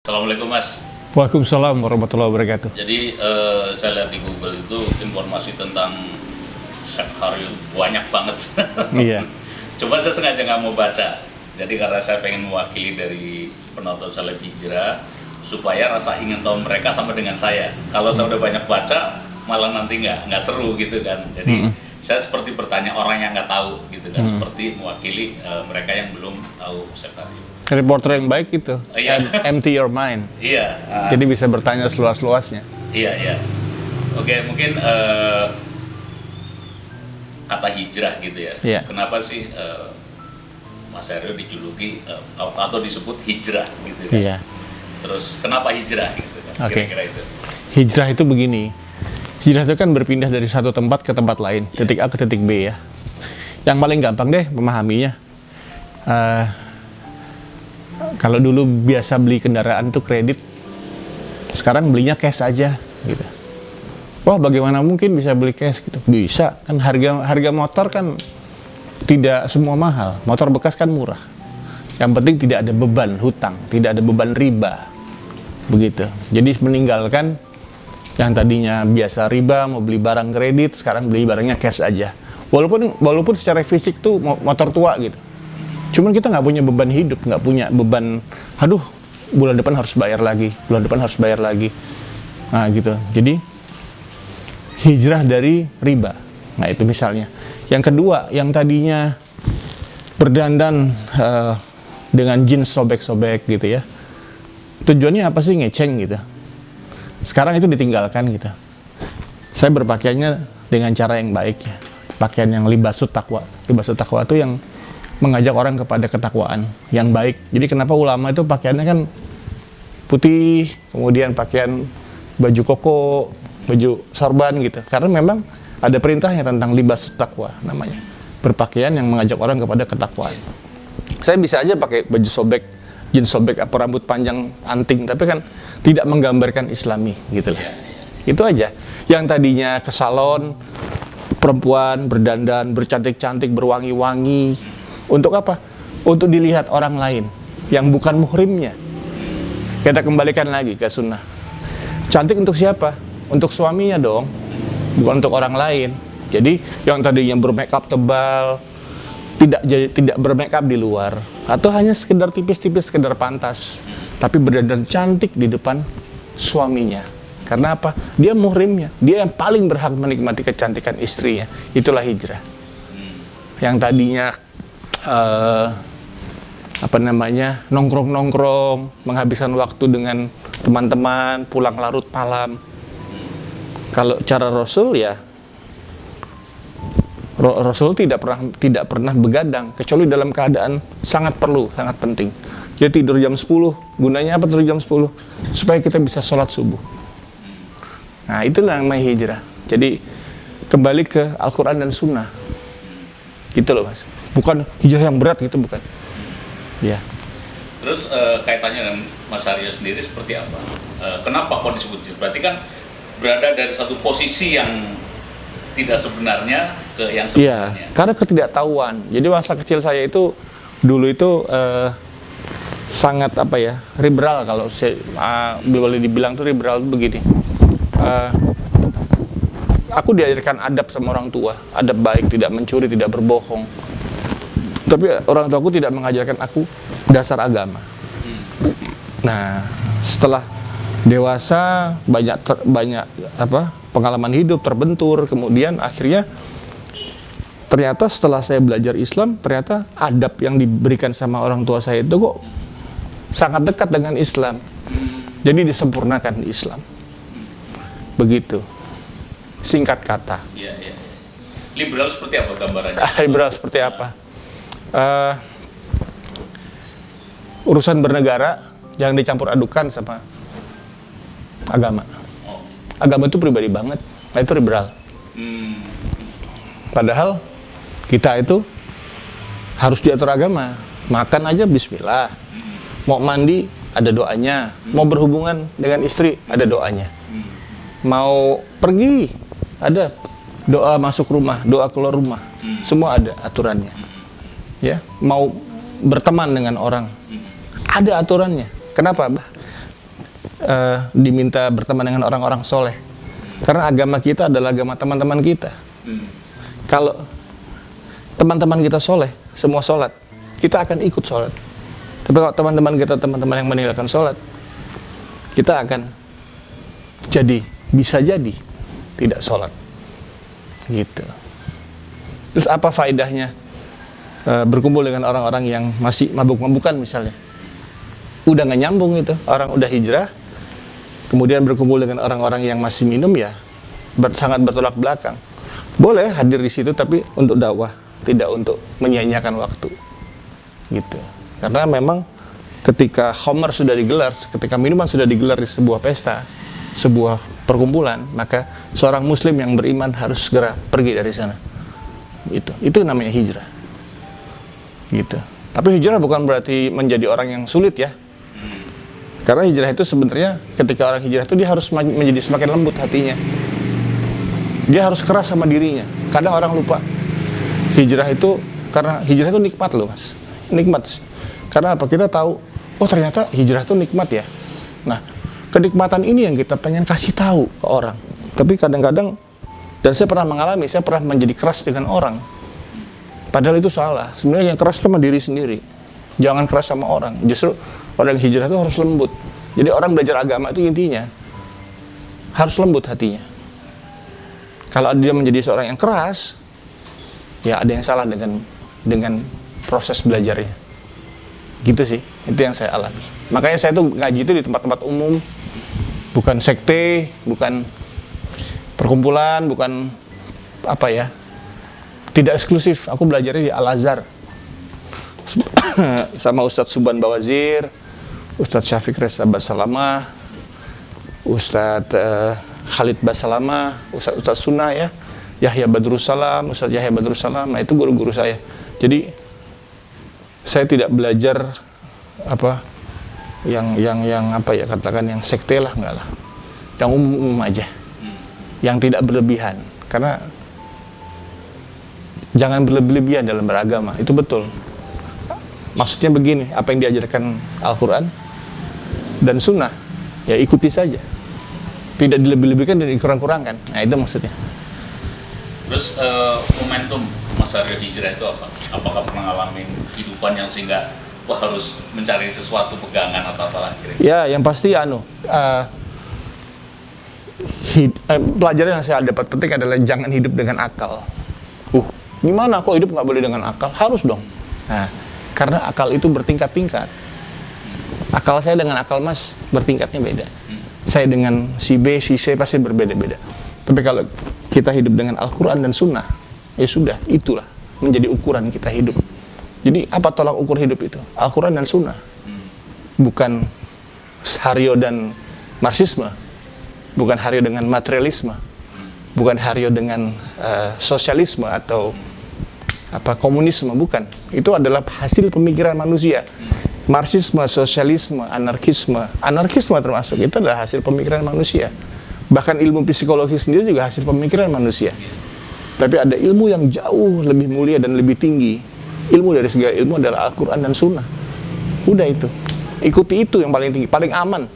Assalamualaikum Mas. Waalaikumsalam warahmatullahi wabarakatuh. Jadi saya lihat di Google itu informasi tentang Syekh Haryo banyak banget. Iya. Coba saya sengaja nggak mau baca. Jadi karena saya pengen mewakili dari penonton Salib Hijrah supaya rasa ingin tahu mereka sama dengan saya. Kalau saya udah banyak baca, malah nanti nggak seru gitu kan. Jadi saya seperti bertanya orang yang nggak tahu gitu kan, seperti mewakili mereka yang belum tahu Syekh Haryo. Reporter yang baik itu, Iya. empty your mind. Iya. Jadi bisa bertanya seluas-luasnya. Iya. Oke, mungkin kata hijrah gitu ya. Iya. Kenapa sih Mas Haryo dijuluki atau disebut hijrah gitu kan? Iya. Terus kenapa hijrah gitu kan? Oke. Kira-kira itu. Hijrah itu begini. Hijrah itu kan berpindah dari satu tempat ke tempat lain, titik A ke titik B ya. Yang paling gampang deh memahaminya. Kalau dulu biasa beli kendaraan tuh kredit, sekarang belinya cash aja gitu. Wah, bagaimana mungkin bisa beli cash gitu? Bisa, kan harga motor kan tidak semua mahal. Motor bekas kan murah. Yang penting tidak ada beban hutang, tidak ada beban riba. Begitu. Jadi meninggalkan yang tadinya biasa riba, mau beli barang kredit, sekarang beli barangnya cash aja. Walaupun secara fisik tuh motor tua gitu. Cuman kita nggak punya beban hidup, nggak punya beban, aduh, bulan depan harus bayar lagi. Nah gitu. Jadi hijrah dari riba. Nah itu misalnya. Yang kedua, yang tadinya berdandan dengan jeans sobek-sobek gitu ya. Tujuannya apa sih? Ngeceng gitu. Sekarang itu ditinggalkan gitu. Saya berpakaiannya dengan cara yang baik ya. Pakaian yang libasut taqwa. Libasut taqwa itu yang mengajak orang kepada ketakwaan yang baik. Jadi kenapa ulama itu pakaiannya kan putih, kemudian pakaian baju koko, baju sorban gitu. Karena memang ada perintahnya tentang libas taqwa namanya. Berpakaian yang mengajak orang kepada ketakwaan. Saya bisa aja pakai baju sobek, jeans sobek, apa rambut panjang anting, tapi kan tidak menggambarkan Islami gitu loh. Itu aja. Yang tadinya ke salon, perempuan berdandan, bercantik-cantik, berwangi-wangi. Untuk apa? Untuk dilihat orang lain yang bukan muhrimnya. Kita kembalikan lagi ke sunnah. Cantik untuk siapa? Untuk suaminya dong, bukan untuk orang lain. Jadi yang tadinya bermakeup tebal, tidak bermakeup di luar, atau hanya sekedar tipis-tipis, sekedar pantas, tapi berdandan cantik di depan suaminya. Karena apa? Dia muhrimnya, dia yang paling berhak menikmati kecantikan istrinya. Itulah hijrah. Yang tadinya nongkrong, menghabiskan waktu dengan teman-teman, pulang larut malam. Kalau cara Rasul ya, Rasul tidak pernah begadang kecuali dalam keadaan sangat perlu, sangat penting. Dia tidur jam 10, gunanya apa tidur jam 10? Supaya kita bisa sholat subuh. Nah, itulah namanya hijrah. Jadi kembali ke Al-Quran dan Sunnah. Gitu loh Mas. Bukan hijrah yang berat gitu, bukan. Ya. Terus kaitannya dengan Mas Haryo sendiri seperti apa? Kenapa kok disebut hijrah? Berarti kan berada dari satu posisi yang tidak sebenarnya ke yang sebenarnya. Iya, karena ketidaktahuan. Jadi masa kecil saya itu dulu itu sangat liberal, kalau saya boleh dibilang tuh liberal tuh begini. Aku diajarkan adab sama orang tua, adab baik, tidak mencuri, tidak berbohong. Tapi orang tuaku tidak mengajarkan aku dasar agama. Nah, setelah dewasa banyak pengalaman hidup terbentur, kemudian akhirnya ternyata setelah saya belajar Islam, ternyata adab yang diberikan sama orang tua saya itu kok sangat dekat dengan Islam. Jadi disempurnakan di Islam. Begitu. Singkat kata. Iya. Liberal seperti apa gambarannya? Liberal seperti apa? Urusan bernegara jangan dicampur adukan sama agama. Agama itu pribadi banget. Nah, itu liberal. Padahal kita itu harus diatur agama. Makan aja bismillah. Mau mandi ada doanya. Mau berhubungan dengan istri ada doanya. Mau pergi ada doa masuk rumah, doa keluar rumah. Semua ada aturannya. Ya, mau berteman dengan orang ada aturannya. Kenapa? diminta berteman dengan orang-orang soleh. Karena agama kita adalah agama teman-teman kita. Kalau teman-teman kita soleh, semua sholat, kita akan ikut sholat. Tapi kalau teman-teman kita, teman-teman yang meninggalkan sholat, kita akan bisa jadi tidak sholat. Gitu. Terus apa faedahnya berkumpul dengan orang-orang yang masih mabuk-mabukan misalnya? Udah nggak nyambung itu. Orang udah hijrah, kemudian berkumpul dengan orang-orang yang masih minum, ya sangat bertolak belakang. Boleh hadir di situ, tapi untuk dakwah, tidak untuk menyia-nyiakan waktu. Gitu. Karena memang ketika khamar sudah digelar, ketika minuman sudah digelar di sebuah pesta, sebuah perkumpulan, maka seorang muslim yang beriman harus segera pergi dari sana. Gitu. Itu namanya hijrah. Gitu. Tapi hijrah bukan berarti menjadi orang yang sulit ya. Karena hijrah itu sebenarnya ketika orang hijrah itu dia harus menjadi semakin lembut hatinya. Dia harus keras sama dirinya. Kadang orang lupa hijrah itu, karena hijrah itu nikmat loh mas. Nikmat. Karena apa? Kita tahu, oh ternyata hijrah itu nikmat ya. Nah, kenikmatan ini yang kita pengen kasih tahu ke orang. Tapi kadang-kadang, dan saya pernah mengalami, saya pernah menjadi keras dengan orang. Padahal itu salah. Sebenarnya yang keras itu sama diri sendiri. Jangan keras sama orang. Justru orang yang hijrah itu harus lembut. Jadi orang belajar agama itu intinya harus lembut hatinya. Kalau dia menjadi seorang yang keras, ya ada yang salah dengan proses belajarnya. Gitu sih, itu yang saya alami. Makanya saya tuh ngaji itu di tempat-tempat umum, bukan sekte, bukan perkumpulan, bukan apa ya, tidak eksklusif. Aku belajarnya di Al-Azhar sama Ustadz Subhan Bawazir, Ustadz Syafiq Reza Basalamah, Ustadz Khalid Basalamah, Ustadz Sunnah ya, Yahya Badrussalam, Ustadz Yahya Badrussalam. Nah itu guru-guru saya. Jadi saya tidak belajar apa yang apa ya, katakan yang sekte lah, enggak lah. Yang umum aja. Yang tidak berlebihan. Karena jangan berlebihan dalam beragama. Itu betul. Maksudnya begini, apa yang diajarkan Al-Quran dan Sunnah, ya ikuti saja. Tidak dilebih-lebihkan dan dikurang-kurangkan. Nah itu maksudnya. Terus momentum Mas Aryo hijrah itu apa? Apakah pernah ngalamin kehidupan yang sehingga wah harus mencari sesuatu pegangan atau apa kira-kira? Ya, yang pasti pelajaran yang saya dapat penting adalah jangan hidup dengan akal. Gimana kok hidup nggak boleh dengan akal? Harus dong. Nah, karena akal itu bertingkat-tingkat. Akal saya dengan akal Mas bertingkatnya beda. Saya dengan si B, si C pasti berbeda-beda. Tapi kalau kita hidup dengan Al-Quran dan Sunnah, ya sudah, itulah menjadi ukuran kita hidup. Jadi apa tolak ukur hidup itu? Al-Quran dan Sunnah. Bukan Haryo dan Marxisme. Bukan Haryo dengan materialisme. Bukan Haryo dengan sosialisme atau apa komunisme, bukan. Itu adalah hasil pemikiran manusia. Marxisme, sosialisme, anarkisme termasuk, itu adalah hasil pemikiran manusia. Bahkan ilmu psikologi sendiri juga hasil pemikiran manusia. Tapi ada ilmu yang jauh lebih mulia dan lebih tinggi. Ilmu dari segala ilmu adalah Al-Quran dan Sunnah. Udah itu. Ikuti itu yang paling tinggi, paling aman.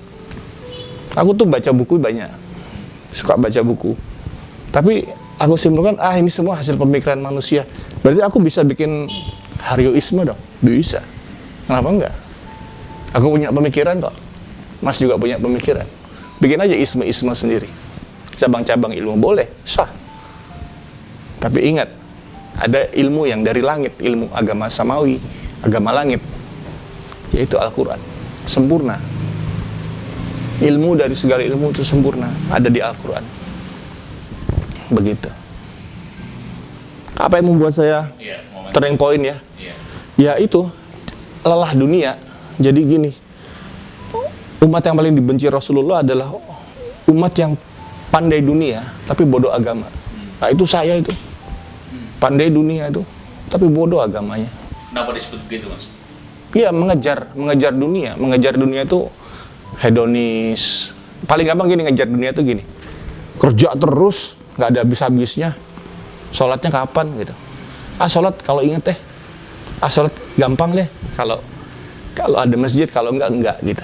Aku tuh baca buku banyak. Suka baca buku. Tapi aku simpulkan, ini semua hasil pemikiran manusia. Berarti aku bisa bikin Haryoisme dong? Bisa. Kenapa enggak? Aku punya pemikiran kok. Mas juga punya pemikiran. Bikin aja isme-isme sendiri. Cabang-cabang ilmu boleh, sah. Tapi ingat, ada ilmu yang dari langit, ilmu agama samawi, agama langit, yaitu Al-Quran. Sempurna. Ilmu dari segala ilmu itu sempurna, ada di Al-Quran. Begitu. Apa yang membuat saya turning point ya? Ya itu, lelah dunia. Jadi gini, umat yang paling dibenci Rasulullah adalah umat yang pandai dunia tapi bodoh agama. Nah itu saya itu, pandai dunia itu tapi bodoh agamanya. Kenapa disebut begitu Mas? Iya, mengejar dunia itu hedonis. Paling gampang gini, ngejar dunia itu gini, kerja terus nggak ada habis-habisnya. Sholatnya kapan gitu? Sholat kalau inget sholat gampang deh. Kalau ada masjid, kalau enggak gitu.